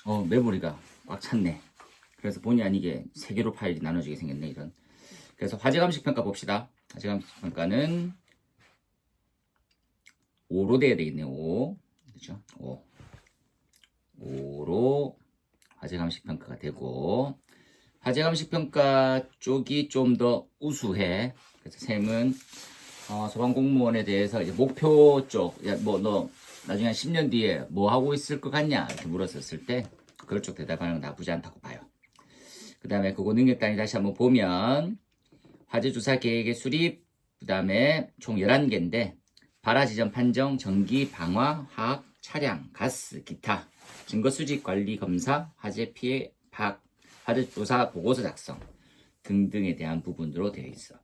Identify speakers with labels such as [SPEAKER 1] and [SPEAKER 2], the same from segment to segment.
[SPEAKER 1] 메모리가 꽉 찼네. 그래서 본의 아니게 3개로 파일이 나눠지게 생겼네, 이런. 그래서 화제감식 평가 봅시다. 화제감식 평가는 5로 돼야 되겠네요. 5. 그죠? 5. 5로 화제감식 평가가 되고, 화제감식 평가 쪽이 좀 더 우수해. 그래서 쌤은 소방공무원에 대해서 이제 목표 쪽, 야, 뭐 너 나중에 한 10년 뒤에 뭐 하고 있을 것 같냐 이렇게 물었었을 때 그럴 쪽 대답하는 건 나쁘지 않다고 봐요. 그 다음에 그거 능력단위 다시 한번 보면 화재조사 계획의 수립, 그 다음에 총 11개인데 발화 지점 판정, 전기, 방화, 화학, 차량, 가스, 기타, 증거 수집, 관리, 검사, 화재 피해 파악, 화재조사 보고서 작성 등등에 대한 부분으로 되어 있어.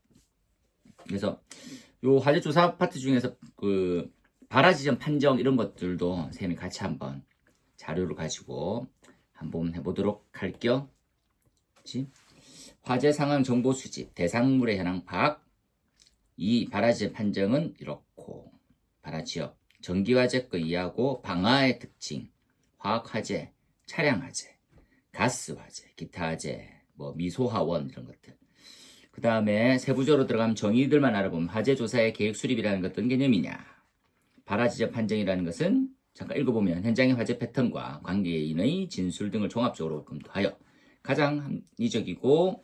[SPEAKER 1] 그래서 요 화재조사 파트 중에서 그 발화 지점 판정 이런 것들도 쌤이 같이 한번 자료를 가지고 한번 해보도록 할게요. 그치? 화재 상황 정보 수집, 대상물의 현황 파악. 이 발화 지점 판정은 이렇고, 발화 지역, 전기 화재 거 이해하고 방화의 특징, 화학 화재, 차량 화재, 가스 화재, 기타 화재, 뭐 미소화원 이런 것들. 그 다음에 세부적으로 들어가면 정의들만 알아보면 화재 조사의 계획 수립이라는 것 어떤 개념이냐. 발화 지점 판정이라는 것은 잠깐 읽어보면 현장의 화재 패턴과 관계인의 진술 등을 종합적으로 검토하여 가장 합리적이고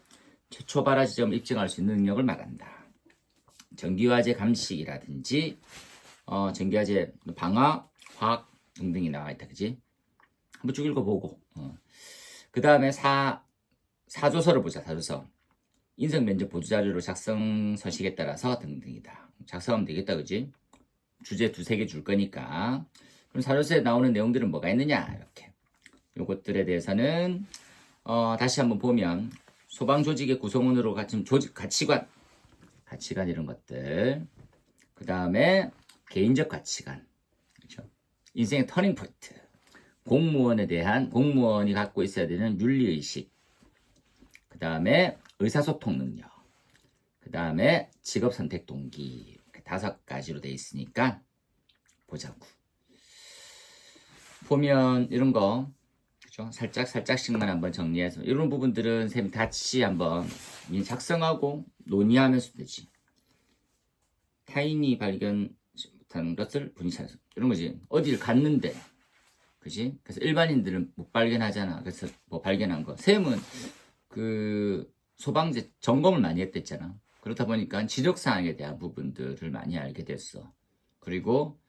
[SPEAKER 1] 최초 발화 지점을 입증할 수 있는 능력을 말한다. 전기화재 감식이라든지 전기화재 방화, 화학 등등이 나와 있다. 그지? 한번 쭉 읽어보고 그 다음에 사조서를 보자. 사조서. 인성 면접 보조 자료로 작성 서식에 따라서 등등이다. 작성하면 되겠다. 그지? 주제 2-3개 줄 거니까. 그럼 사조서에 나오는 내용들은 뭐가 있느냐? 이렇게. 요것들에 대해서는 다시 한번 보면 소방 조직의 구성원으로 갖춘 조직 가치관 이런 것들. 그 다음에 개인적 가치관. 그렇죠? 인생의 터닝 포인트. 공무원이 갖고 있어야 되는 윤리의식. 그 다음에 의사소통 능력. 그 다음에 직업 선택 동기. 이렇게 5가지로 되어 있으니까 보자고. 보면 이런 거 그죠? 살짝씩만 한번 정리해서 이런 부분들은 쌤이 같이 한번 작성하고 논의하면서 되지. 타인이 발견 못하는 것을 본인이 찾아서 이런 거지. 어디를 갔는데 그지? 그래서 일반인들은 못 발견하잖아. 그래서 뭐 발견한 거. 쌤은 그 소방제 점검을 많이 했댔잖아. 그렇다 보니까 지적사항에 대한 부분들을 많이 알게 됐어. 그리고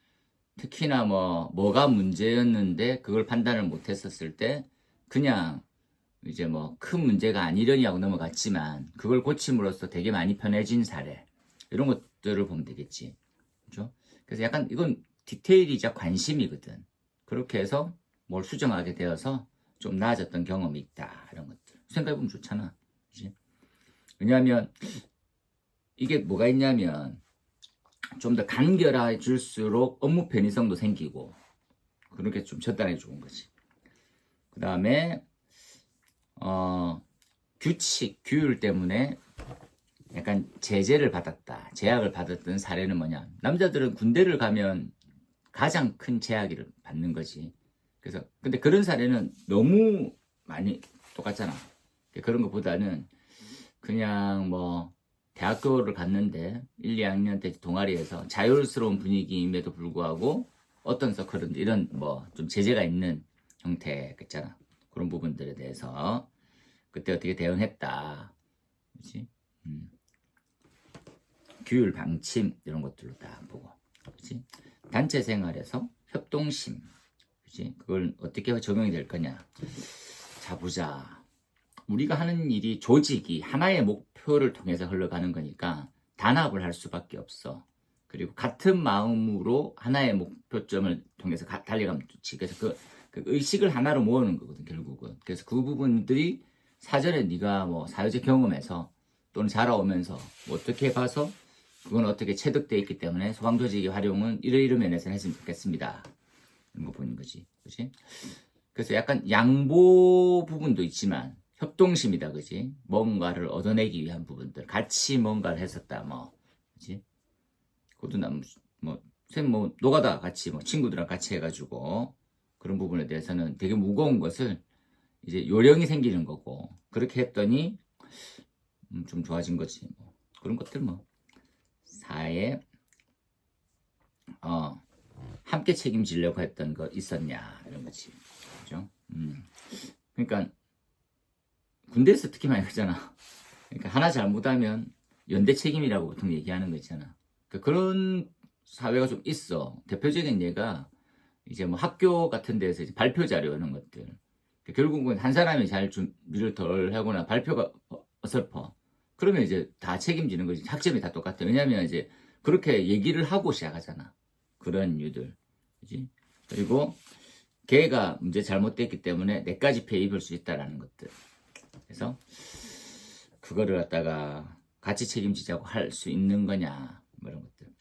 [SPEAKER 1] 특히나 뭐가 문제였는데 그걸 판단을 못 했었을 때 그냥 이제 뭐 큰 문제가 아니려니 하고 넘어갔지만 그걸 고침으로써 되게 많이 편해진 사례. 이런 것들을 보면 되겠지. 그죠? 그래서 약간 이건 디테일이자 관심이거든. 그렇게 해서 뭘 수정하게 되어서 좀 나아졌던 경험이 있다. 이런 것들. 생각해보면 좋잖아. 그치? 왜냐하면 이게 뭐가 있냐면 좀 더 간결해질수록 업무 편의성도 생기고 그렇게 좀 전달해 좋은 거지. 그 다음에 규율 때문에 약간 제재를 받았다. 제약을 받았던 사례는 뭐냐. 남자들은 군대를 가면 가장 큰 제약을 받는 거지. 그래서 근데 그런 사례는 너무 많이 똑같잖아. 그런 것보다는 그냥 뭐 대학교를 갔는데 1, 2학년 때 동아리에서 자율스러운 분위기임에도 불구하고 어떤 서클은 이런 뭐 좀 제재가 있는 형태 있잖아. 그런 부분들에 대해서 그때 어떻게 대응했다. 그렇지? 규율 방침 이런 것들로 다 보고. 그렇지? 단체 생활에서 협동심. 그렇지? 그걸 어떻게 적용이 될 거냐. 자 보자. 우리가 하는 일이 조직이 하나의 목표를 통해서 흘러가는 거니까 단합을 할 수밖에 없어. 그리고 같은 마음으로 하나의 목표점을 통해서 달려가면 좋지. 그래서 그 의식을 하나로 모으는 거거든, 결국은. 그래서 그 부분들이 사전에 네가 뭐 사회적 경험에서 또는 자라오면서 뭐 어떻게 봐서 그건 어떻게 체득되어 있기 때문에 소방조직의 활용은 이러이러 면에서 했으면 좋겠습니다. 이런 거 보는 거지. 그렇지? 그래서 약간 양보 부분도 있지만 협동심이다, 그지? 뭔가를 얻어내기 위한 부분들, 같이 뭔가를 했었다, 뭐, 그지? 그것도 쌤 노가다 같이, 친구들이랑 같이 해가지고, 그런 부분에 대해서는 되게 무거운 것을 이제 요령이 생기는 거고, 그렇게 했더니 좀 좋아진 거지. 뭐. 그런 것들 뭐 사회에 함께 책임지려고 했던 거 있었냐 이런 거지. 그죠? 그러니까 군대에서 특히 많이 그러잖아. 그러니까 하나 잘못하면 연대 책임이라고 보통 얘기하는 거 있잖아. 그러니까 그런 사회가 좀 있어. 대표적인 예가 이제 뭐 학교 같은 데서 이제 발표 자료 이런 것들. 그러니까 결국은 한 사람이 잘 준비를 덜 하거나 발표가 어설퍼. 그러면 이제 다 책임지는 거지. 학점이 다 똑같아. 왜냐면 이제 그렇게 얘기를 하고 시작하잖아. 그런 이유들. 그지? 그리고 걔가 문제 잘못됐기 때문에 내까지 피해 입을 수 있다라는 것들. 그래서 그거를 갖다가 같이 책임지자고 할 수 있는 거냐 뭐 이런 것들.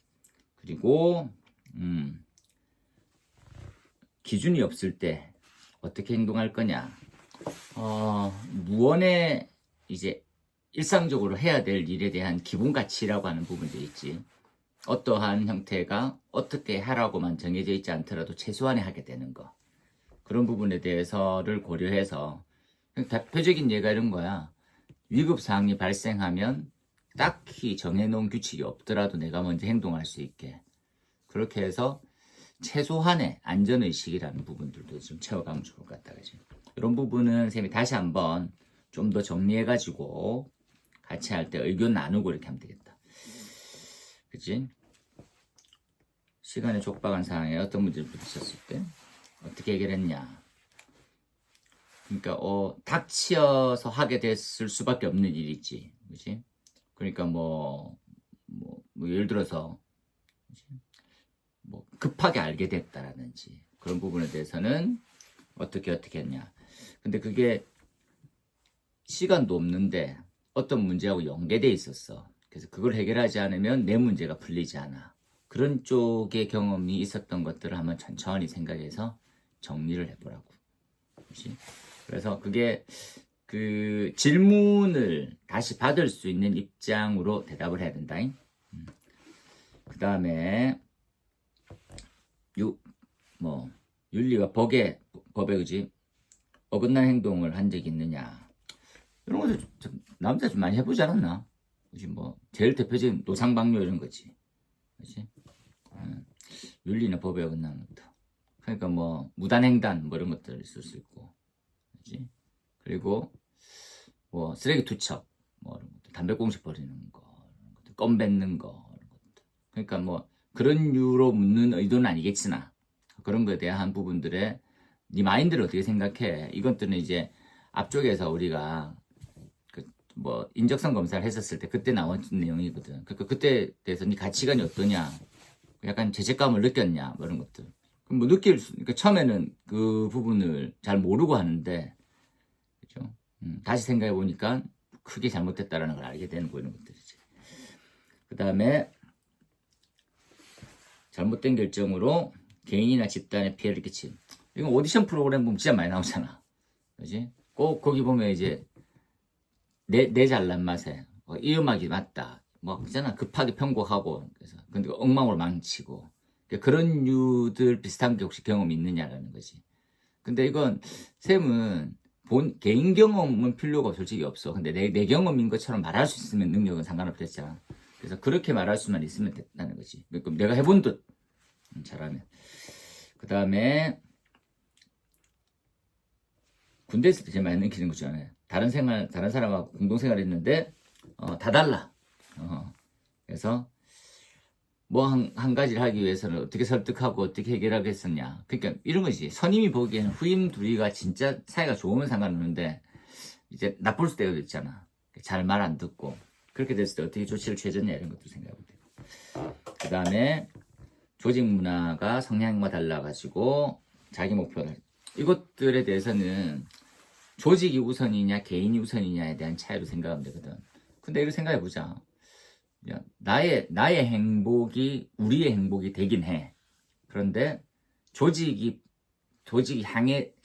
[SPEAKER 1] 그리고 기준이 없을 때 어떻게 행동할 거냐. 무언의 이제 일상적으로 해야 될 일에 대한 기본 가치라고 하는 부분도 있지. 어떠한 형태가 어떻게 하라고만 정해져 있지 않더라도 최소한에 하게 되는 거. 그런 부분에 대해서를 고려해서 대표적인 예가 이런 거야. 위급사항이 발생하면 딱히 정해놓은 규칙이 없더라도 내가 먼저 행동할 수 있게. 그렇게 해서 최소한의 안전의식이라는 부분들도 좀 채워가면 좋을 것 같다. 그지? 이런 부분은 쌤이 다시 한번 좀 더 정리해가지고 같이 할 때 의견 나누고 이렇게 하면 되겠다. 그치? 시간에 촉박한 상황에 어떤 문제를 부딪혔을 때 어떻게 해결했냐. 그러니까 닥치어서 하게 됐을 수밖에 없는 일이지. 그치? 그러니까 뭐 예를 들어서 뭐 급하게 알게 됐다라든지 그런 부분에 대해서는 어떻게 했냐. 근데 그게 시간도 없는데 어떤 문제하고 연계돼 있었어. 그래서 그걸 해결하지 않으면 내 문제가 풀리지 않아. 그런 쪽의 경험이 있었던 것들을 한번 천천히 생각해서 정리를 해보라고. 그렇지? 그래서 그게 그 질문을 다시 받을 수 있는 입장으로 대답을 해야 된다. 그 다음에 윤리와 법에 그지 어긋난 행동을 한 적이 있느냐. 이런 것들 남자 좀 많이 해보지 않았나? 그지 뭐 제일 대표적인 노상방뇨 이런 거지. 그지? 윤리나 법에 어긋난 것도. 그러니까 뭐 무단횡단 뭐 이런 것들 있을 수 있고, 그지? 그리고 뭐 쓰레기 투척, 뭐 이런 것들, 담배꽁초 버리는 거, 이런 것들, 껌 뱉는 거, 이런 것들. 그러니까 뭐 그런 이유로 묻는 의도는 아니겠으나 그런 거에 대한 부분들의 네 마인드를 어떻게 생각해? 이것들은 이제 앞쪽에서 우리가 뭐 인적성 검사를 했었을 때 그때 나온 내용이거든. 그러니까 그때 대해서 네 가치관이 어떠냐, 약간 죄책감을 느꼈냐, 뭐 이런 것들. 그럼 뭐 그러니까 처음에는 그 부분을 잘 모르고 하는데, 그죠? 다시 생각해 보니까 크게 잘못했다라는 걸 알게 되는 거 이런 것들이지. 그 다음에 잘못된 결정으로 개인이나 집단에 피해를 끼친. 이건 오디션 프로그램 보면 진짜 많이 나오잖아. 그지? 꼭 거기 보면 이제 내 잘난 맛에 이 음악이 맞다. 뭐 그잖아. 급하게 편곡하고 그래서 근데 엉망으로 망치고 그런 이유들 비슷한 게 혹시 경험이 있느냐라는 거지. 근데 이건 쌤은 개인 경험은 필요가 솔직히 없어. 근데 내 경험인 것처럼 말할 수 있으면 능력은 상관없겠잖아. 그래서 그렇게 말할 수만 있으면 된다는 거지. 그럼 내가 해본 듯 잘하면. 그 다음에 군대 있을 때 제일 많이 느끼는 거잖아요. 다른 사람하고 공동생활을 했는데 다 달라. 그래서 뭐 한 가지를 하기 위해서는 어떻게 설득하고 어떻게 해결하겠었냐. 그러니까 이런 거지. 선임이 보기에는 후임 둘이가 진짜 사이가 좋으면 상관없는데 이제 나쁠 때가 있잖아. 잘 말 안 듣고 그렇게 됐을 때 어떻게 조치를 취해줬냐 이런 것도 생각하고 돼요. 그 다음에 조직 문화가 성향과 달라가지고 자기 목표를 이것들에 대해서는 조직이 우선이냐 개인이 우선이냐에 대한 차이로 생각하면 되거든. 근데 이걸 생각해보자. 나의 행복이 우리의 행복이 되긴 해. 그런데 조직이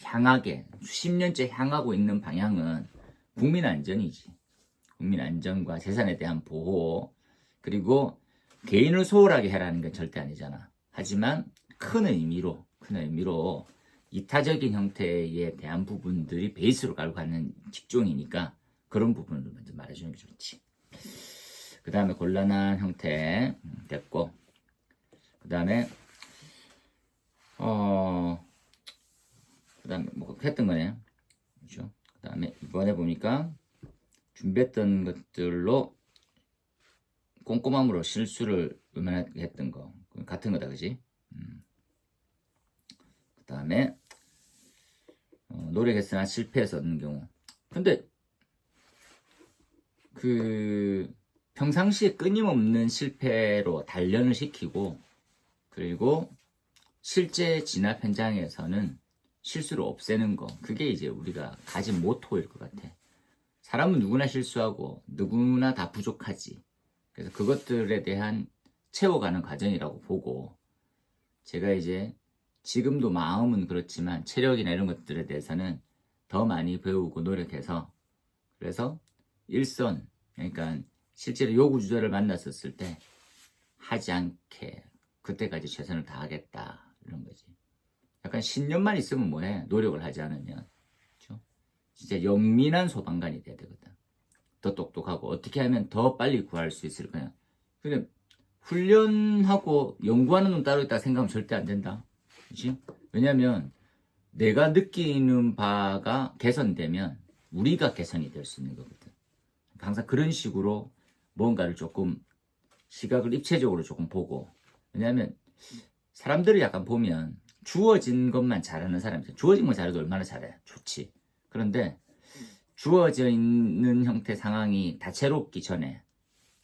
[SPEAKER 1] 향하게 수십 년째 향하고 있는 방향은 국민 안전이지. 국민 안전과 재산에 대한 보호, 그리고 개인을 소홀하게 해라는 건 절대 아니잖아. 하지만 큰 의미로 이타적인 형태에 대한 부분들이 베이스로 깔고 가는 직종이니까 그런 부분을 먼저 말해주는 게 좋지. 그 다음에 곤란한 형태 됐고, 그 다음에 그 다음에 뭐 했던 거네. 그렇죠? 그 다음에 이번에 보니까 준비했던 것들로 꼼꼼함으로 실수를 음해하게 했던 거 같은 거다, 그지? 그 다음에 노력했으나 실패해서 얻는 경우. 근데 그 평상시에 끊임없는 실패로 단련을 시키고, 그리고 실제 진압 현장에서는 실수를 없애는 거, 그게 이제 우리가 가진 모토일 것 같아. 사람은 누구나 실수하고 누구나 다 부족하지. 그래서 그것들에 대한 채워가는 과정이라고 보고, 제가 이제 지금도 마음은 그렇지만 체력이나 이런 것들에 대해서는 더 많이 배우고 노력해서, 그래서 일선, 그러니까 실제로 요구주자를 만났었을 때 하지 않게 그때까지 최선을 다하겠다, 이런 거지. 약간 신념만 있으면 뭐해? 노력을 하지 않으면. 그렇죠? 진짜 영민한 소방관이 돼야 되거든. 더 똑똑하고 어떻게 하면 더 빨리 구할 수 있을 거냐. 근데 훈련하고 연구하는 놈 따로 있다 생각하면 절대 안 된다. 그렇지? 왜냐면 내가 느끼는 바가 개선되면 우리가 개선이 될 수 있는 거거든. 항상 그런 식으로 뭔가를 조금 시각을 입체적으로 조금 보고, 왜냐하면 사람들을 약간 보면 주어진 것만 잘하는 사람이, 주어진 거 잘해도 얼마나 잘해, 좋지. 그런데 주어져 있는 형태 상황이 다채롭기 전에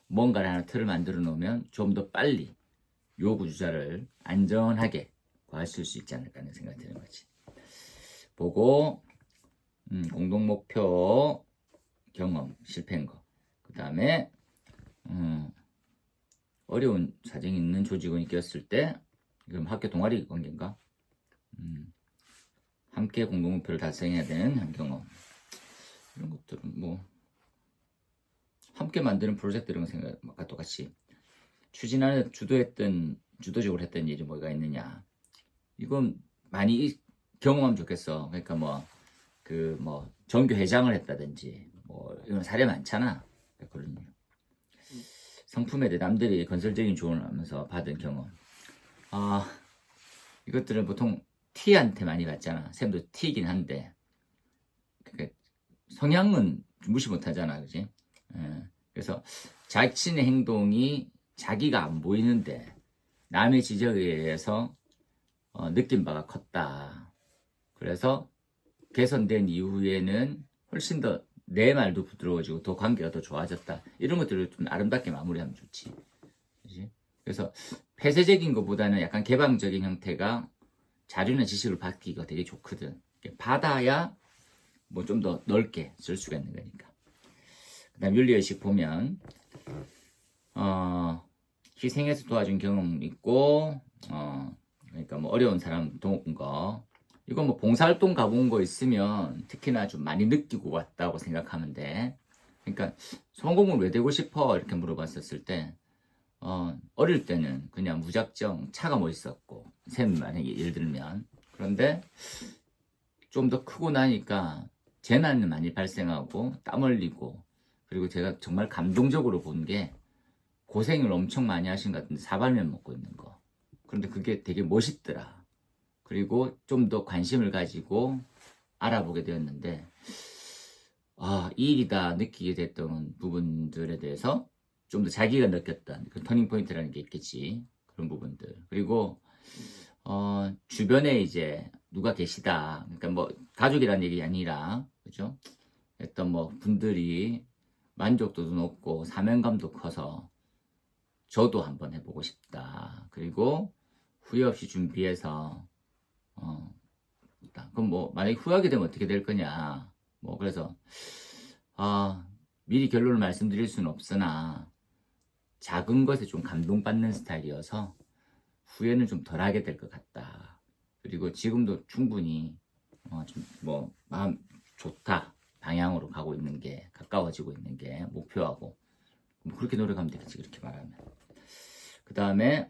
[SPEAKER 1] 뭔가를 하나 틀을 만들어 놓으면 좀 더 빨리 요구주자를 안전하게 구하실 수 있지 않을까 하는 생각이 드는 거지. 보고 공동목표 경험 실패한 거, 그 다음에 어려운 사정이 있는 조직원이 꼈을 때, 그럼 학교 동아리 관계인가? 함께 공동목표를 달성해야 되는 한 경험, 이런 것들은 뭐 함께 만드는 프로젝트 이런 거 생각 아까 똑같이 추진하는 주도적으로 했던 일이 뭐가 있느냐, 이건 많이 경험하면 좋겠어. 그러니까 뭐 전교 회장을 했다든지 뭐 이런 사례 많잖아. 그런 성품에 대해 남들이 건설적인 조언을 하면서 받은 경험. 이것들은 보통 T한테 많이 받잖아. 쌤도 T이긴 한데 성향은 무시 못하잖아, 그지? 그래서 자신의 행동이 자기가 안 보이는데 남의 지적에 의해서 느낀 바가 컸다. 그래서 개선된 이후에는 훨씬 더 내 말도 부드러워지고 더 관계가 더 좋아졌다. 이런 것들을 좀 아름답게 마무리하면 좋지. 그치? 그래서 폐쇄적인 것보다는 약간 개방적인 형태가 자료나 지식을 받기가 되게 좋거든. 받아야 뭐 좀 더 넓게 쓸 수가 있는 거니까. 그 다음 윤리의식 보면 희생해서 도와준 경험 있고, 그러니까 뭐 어려운 사람 도운 거, 이거 뭐 봉사활동 가본 거 있으면 특히나 좀 많이 느끼고 왔다고 생각하면 돼. 그러니까 소방공무원 왜 되고 싶어? 이렇게 물어봤었을 때 어릴 때는 그냥 무작정 차가 멋있었고, 샘 만약에 예를 들면, 그런데 좀 더 크고 나니까 재난이 많이 발생하고 땀 흘리고, 그리고 제가 정말 감동적으로 본 게 고생을 엄청 많이 하신 것 같은데 사발면 먹고 있는 거. 그런데 그게 되게 멋있더라. 그리고 좀 더 관심을 가지고 알아보게 되었는데, 이 일이다 느끼게 됐던 부분들에 대해서 좀 더 자기가 느꼈던 그 터닝 포인트라는 게 있겠지. 그런 부분들. 그리고 주변에 이제 누가 계시다. 그러니까 뭐 가족이라는 얘기 아니라, 그죠? 어떤 뭐 분들이 만족도도 높고 사명감도 커서 저도 한번 해보고 싶다. 그리고 후회 없이 준비해서 그럼 뭐 만약에 후회하게 되면 어떻게 될 거냐. 뭐 그래서 미리 결론을 말씀드릴 수는 없으나 작은 것에 좀 감동받는 스타일이어서 후회는 좀 덜하게 될 것 같다. 그리고 지금도 충분히 좀 뭐 마음 좋다 방향으로 가고 있는 게, 가까워지고 있는 게 목표하고, 뭐 그렇게 노력하면 되겠지, 그렇게 말하면. 그 다음에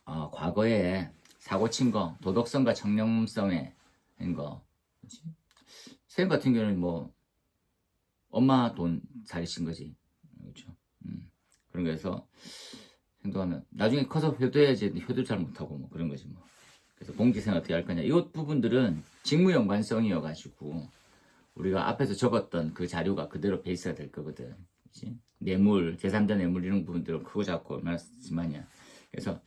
[SPEAKER 1] 과거에 사고 친 거, 도덕성과 청렴성에 거. 그치? 쌤 같은 경우는 뭐 엄마 돈 사기친 거지. 그렇죠. 그런 거에서 행동하면 나중에 커서 효도해야지. 효도 잘 못하고 뭐 그런 거지 뭐. 그래서 공직생 어떻게 할 거냐. 이 부분들은 직무연관성이어가지고 우리가 앞에서 적었던 그 자료가 그대로 베이스가 될 거거든. 그치? 뇌물, 제3자 뇌물 이런 부분들은 크고 작고 얼마나 심하냐. 그래서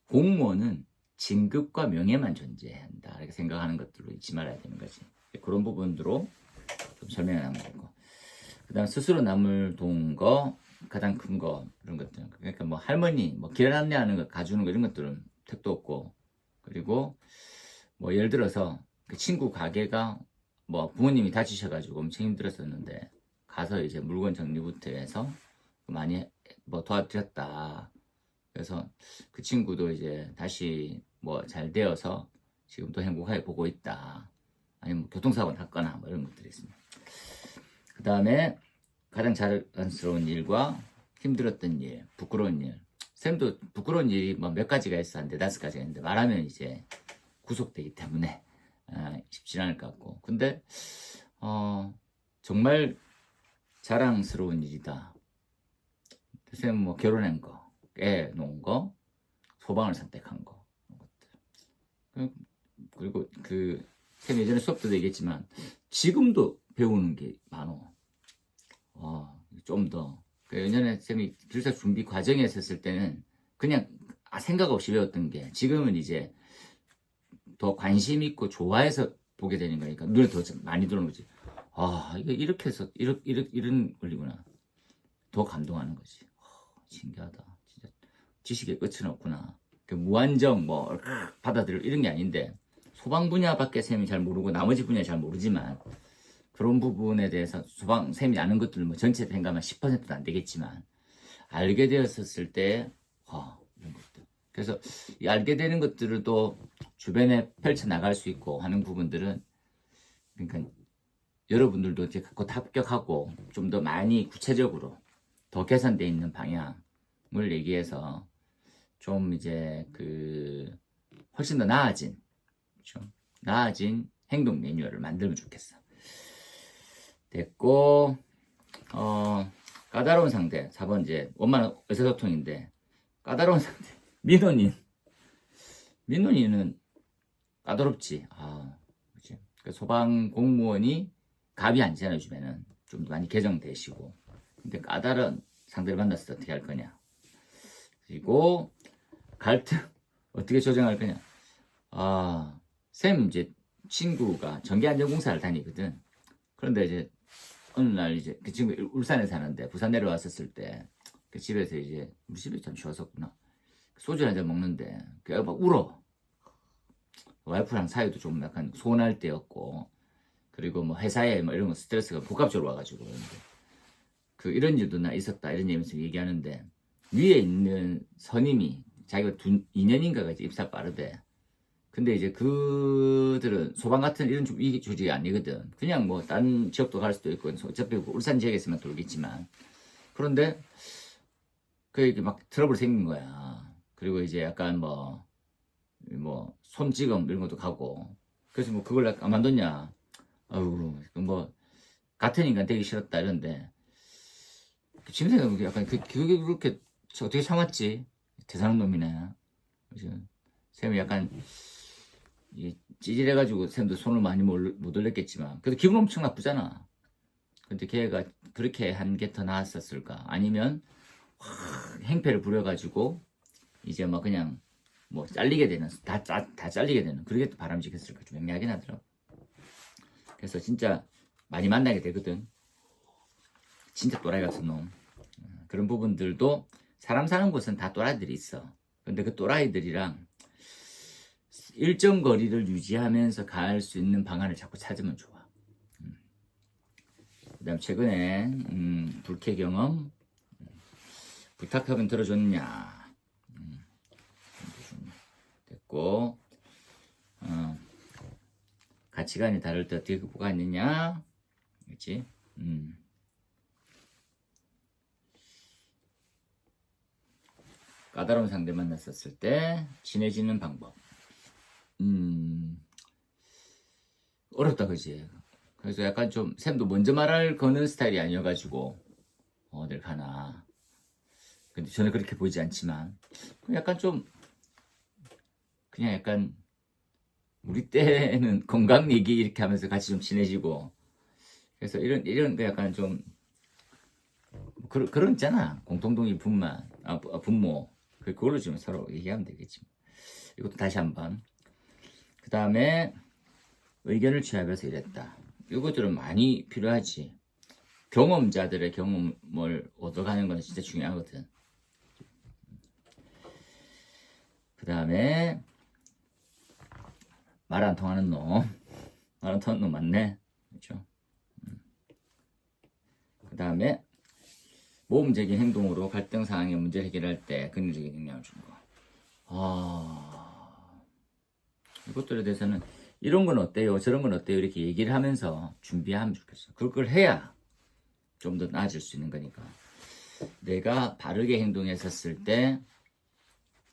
[SPEAKER 1] 공무원은 진급과 명예만 존재한다 이렇게 생각하는 것들로 잊지 말아야 되는 거지. 그런 부분으로 좀 설명을 하면 되고, 그 다음 스스로 남을 도운 거 가장 큰 거 이런 것들. 그러니까 뭐 할머니 뭐 길 안내하는 거 가주는 거 이런 것들은 택도 없고, 그리고 뭐 예를 들어서 그 친구 가게가 뭐 부모님이 다치셔가지고 엄청 힘들었었는데 가서 이제 물건 정리부터 해서 많이 뭐 도와드렸다. 그래서 그 친구도 이제 다시 뭐 잘 되어서 지금 또 행복하게 보고 있다. 아니면 뭐 교통사고 났거나 뭐 이런 것들이 있습니다. 그 다음에 가장 자랑스러운 일과 힘들었던 일, 부끄러운 일. 쌤도 부끄러운 일이 뭐 몇 가지가 있어. 한 4-5가지가 있는데 말하면 이제 구속되기 때문에 쉽지 않을 것 같고. 근데 정말 자랑스러운 일이다. 쌤은 뭐 결혼한 거, 애 놓은 거, 소방을 선택한 거. 그리고 쌤 예전에 수업 때도 얘기했지만 지금도 배우는 게 많어. 좀 더. 예전에 쌤이 기술사 준비 과정에 있었을 때는 그냥 생각 없이 배웠던 게 지금은 이제 더 관심 있고 좋아해서 보게 되는 거니까 눈에 더 많이 들어오는 거지. 이게 이렇게 해서 이런 원리구나. 더 감동하는 거지. 신기하다. 진짜 지식의 끝은 없구나. 무한정 뭐 받아들일 이런 게 아닌데 소방 분야밖에 쌤이 잘 모르고 나머지 분야 잘 모르지만 그런 부분에 대해서 소방 쌤이 아는 것들 뭐 전체 생각하면 10%도 안 되겠지만 알게 되었을 때 이런 것들. 그래서 이 알게 되는 것들을 또 주변에 펼쳐 나갈 수 있고 하는 부분들은, 그러니까 여러분들도 이제 곧 합격하고 좀 더 많이 구체적으로 더 개선되어 있는 방향을 얘기해서 좀 이제 훨씬 더 나아진, 그렇죠? 나아진 행동 매뉴얼을 만들면 좋겠어. 됐고, 까다로운 상대. 4번 이제 원만한 의사소통인데, 까다로운 상대. 민원인은 까다롭지. 그치. 소방 공무원이 갑이 아니잖아요, 요즘에는. 좀 많이 개정되시고. 근데 까다로운 상대를 만났을 때 어떻게 할 거냐. 그리고 갈등 어떻게 조정할 거냐. 쌤 이제 친구가 전기안전공사를 다니거든. 그런데 이제 어느 날 이제 그 친구 울산에 사는데 부산 내려왔었을 때 그 집에서 이제 우리 집이 참 좋았었구나. 소주 한잔 먹는데 걔가 막 울어. 와이프랑 사이도 좀 약간 소원할 때였고, 그리고 뭐 회사에 뭐 이런 거 스트레스가 복합적으로 와가지고 이런 일도 나 있었다 이런 얘기면서 얘기하는데 위에 있는 선임이 자기가 2년인가가 이제 입사 빠르대. 근데 이제 그들은 소방 같은 이런 조직이 아니거든. 그냥 뭐 딴 지역도 갈 수도 있고 어차피 울산 지역에서만 돌겠지만, 그런데 이게 막 트러블 생긴 거야. 그리고 이제 약간 뭐 손찌검 이런 것도 가고. 그래서 뭐 그걸 안 만뒀냐. 뭐 같은 인간 되기 싫었다 이런데, 지금 생각해보면 약간 그게 그렇게 어떻게 참았지. 대단한 놈이네. 그죠? 쌤이 약간 찌질해가지고 쌤도 손을 많이 못 올렸겠지만 그래도 기분 엄청 나쁘잖아. 근데 걔가 그렇게 한 게 더 나았었을까? 아니면 행패를 부려가지고 이제 뭐 그냥 뭐 잘리게 되는, 다 잘리게 되는, 그게 또 바람직했을까? 좀 애매하긴 하더라고. 그래서 진짜 많이 만나게 되거든. 진짜 또라이 같은 놈. 그런 부분들도 사람 사는 곳은 다 또라이들이 있어. 근데 그 또라이들이랑 일정 거리를 유지하면서 갈 수 있는 방안을 자꾸 찾으면 좋아. 그 다음 최근에 불쾌 경험, 부탁하면 들어줬냐. 됐고, 가치관이 다를 때 어떻게 극복하느냐. 그렇지? 까다로운 상대 만났었을 때 친해지는 방법. 어렵다, 그지? 그래서 약간 좀 쌤도 먼저 말할 거는 스타일이 아니어가지고 어딜 가나. 근데 저는 그렇게 보이지 않지만 약간 좀 그냥 약간 우리 때는 건강 얘기 이렇게 하면서 같이 좀 친해지고 그래서 이런 거 약간 좀 그런 있잖아. 공통동의 분모. 그걸로 좀 서로 얘기하면 되겠지. 이것도 다시 한번. 그 다음에 의견을 취합해서 이랬다. 이것들은 많이 필요하지. 경험자들의 경험을 얻어가는 건 진짜 중요하거든. 그 다음에 말 안 통하는 놈. 말 안 통하는 놈 맞네. 그렇죠? 그 다음에 모험적인 행동으로 갈등 상황의 문제를 해결할 때 긍정적인 영향을 주는 거. 이것들에 대해서는 이런 건 어때요? 저런 건 어때요? 이렇게 얘기를 하면서 준비하면 좋겠어. 그걸 해야 좀 더 나아질 수 있는 거니까. 내가 바르게 행동했었을 때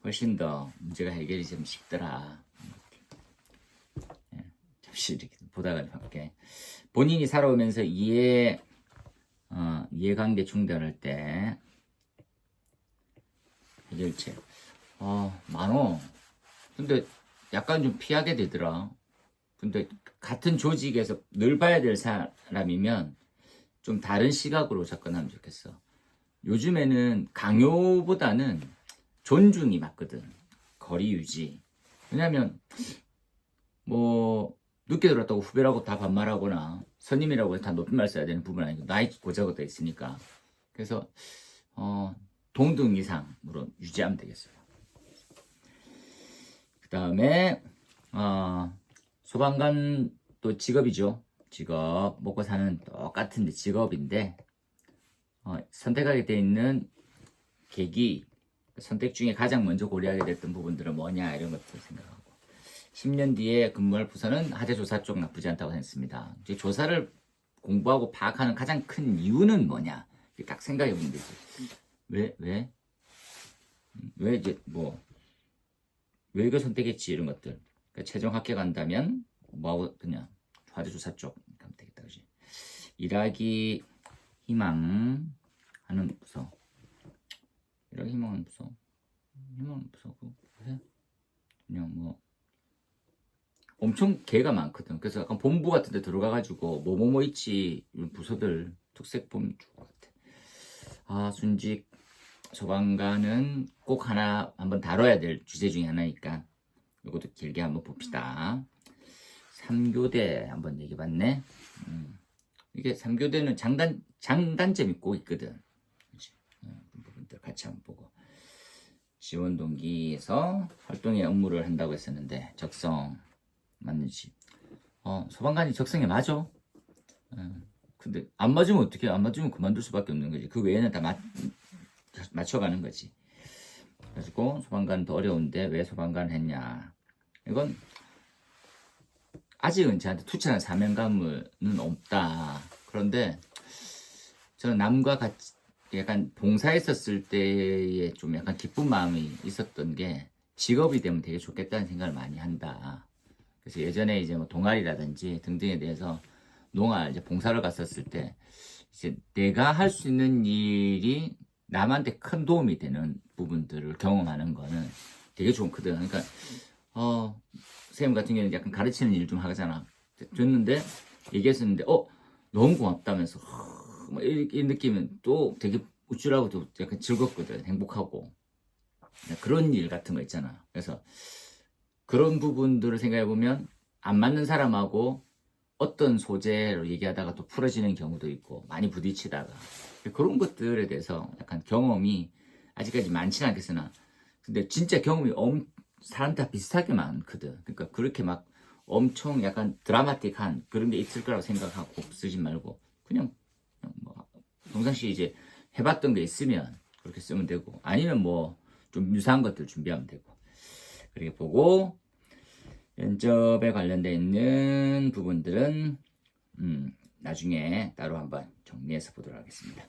[SPEAKER 1] 훨씬 더 문제가 해결이 좀 쉽더라. 잠시 이렇게 보다가 할게. 본인이 살아오면서 이해관계 충돌할 때 해결책. 많어. 근데 약간 좀 피하게 되더라. 근데 같은 조직에서 늘 봐야 될 사람이면 좀 다른 시각으로 접근하면 좋겠어. 요즘에는 강요보다는 존중이 맞거든. 거리 유지. 왜냐면 뭐 늦게 들어왔다고 후배라고 다 반말하거나 선임이라고 다 높임말 써야 되는 부분은 아니고 나이 고작도 있으니까. 그래서 동등 이상으로 유지하면 되겠어요. 그 다음에 소방관도 직업이죠. 직업 먹고 사는 똑같은 직업인데 선택하게 돼 있는 계기, 선택 중에 가장 먼저 고려하게 됐던 부분들은 뭐냐 이런 것들 생각하고 10년 뒤에 근무할 부서는 하재조사 쪽 나쁘지 않다고 했습니다. 이제 조사를 공부하고 파악하는 가장 큰 이유는 뭐냐 딱 생각해 보면 되지. 왜 이제 왜 이걸 선택했지 이런 것들. 그러니까 최종 합격한다면 뭐하고 그냥 화재조사 쪽 가면 되겠다, 그지? 일하기 희망하는 부서. 일하기 희망하는 부서. 희망하는 부서 그냥 엄청 개가 많거든. 그래서 약간 본부 같은 데 들어가가지고 뭐뭐뭐 있지 이런 부서들 특색 보면 좋을 것 같아. 순직 소방관은 꼭 하나 한번 다뤄야 될 주제 중에 하나니까 이것도 길게 한번 봅시다. 3교대 한번 얘기해봤네. 이게 3교대는 장단점이 꼭 있거든. 그 부분들 같이 한번 보고. 지원 동기에서 활동의 업무를 한다고 했었는데 적성 맞는지. 소방관이 적성에 맞아. 근데 안 맞으면 어떡해? 안 맞으면 그만둘 수밖에 없는 거지. 그 외에는 다 맞춰가는 거지. 그래가지고 소방관은 더 어려운데 왜 소방관을 했냐. 이건 아직은 저한테 투철한 사명감은 없다. 그런데 저는 남과 같이 약간 봉사했었을 때에 좀 약간 기쁜 마음이 있었던 게 직업이 되면 되게 좋겠다는 생각을 많이 한다. 그래서 예전에 이제 뭐 동아리라든지 등등에 대해서 농아 이제 봉사를 갔었을 때 이제 내가 할 수 있는 일이 남한테 큰 도움이 되는 부분들을 경험하는 거는 되게 좋거든. 그러니까 선생님 같은 경우는 약간 가르치는 일 좀 하잖아. 줬는데 얘기했었는데 너무 고맙다면서 뭐 이 느낌은 또 되게 우쭐하고 또 약간 즐겁거든. 행복하고 그런 일 같은 거 있잖아. 그래서 그런 부분들을 생각해 보면 안 맞는 사람하고 어떤 소재로 얘기하다가 또 풀어지는 경우도 있고 많이 부딪히다가 그런 것들에 대해서 약간 경험이 아직까지 많지는 않겠으나 근데 진짜 경험이 사람 다 비슷하게 많거든. 그러니까 그렇게 막 엄청 약간 드라마틱한 그런 게 있을 거라고 생각하고 쓰지 말고 그냥 뭐 평상시에 이제 해봤던 게 있으면 그렇게 쓰면 되고 아니면 뭐 좀 유사한 것들 준비하면 되고 그렇게 보고 면접에 관련되어 있는 부분들은 나중에 따로 한번 정리해서 보도록 하겠습니다.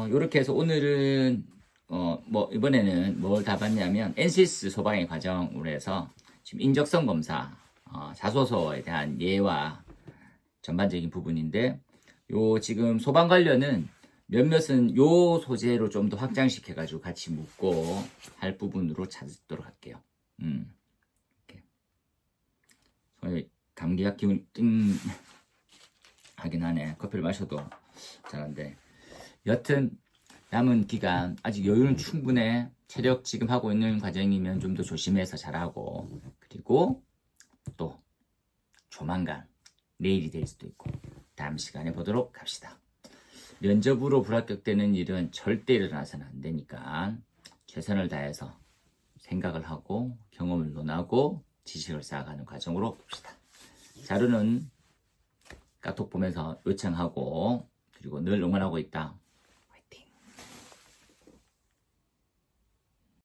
[SPEAKER 1] 이렇게 해서 오늘은 뭐 이번에는 뭘 다 봤냐면 NCS 소방의 과정으로 해서 지금 인적성 검사, 자소서에 대한 예와 전반적인 부분인데, 요 지금 소방 관련은 몇몇은 요 소재로 좀 더 확장시켜가지고 같이 묶고 할 부분으로 찾도록 할게요. 이렇게. 손에 감기가 기운 띵 하긴 하네. 커피를 마셔도 잘한데. 여튼 남은 기간 아직 여유는 충분해. 체력 지금 하고 있는 과정이면 좀 더 조심해서 잘하고, 그리고 또 조만간 내일이 될 수도 있고 다음 시간에 보도록 합시다. 면접으로 불합격되는 일은 절대 일어나서는 안 되니까 최선을 다해서 생각을 하고 경험을 논하고 지식을 쌓아가는 과정으로 봅시다. 자료는 카톡 보면서 요청하고, 그리고 늘 응원하고 있다.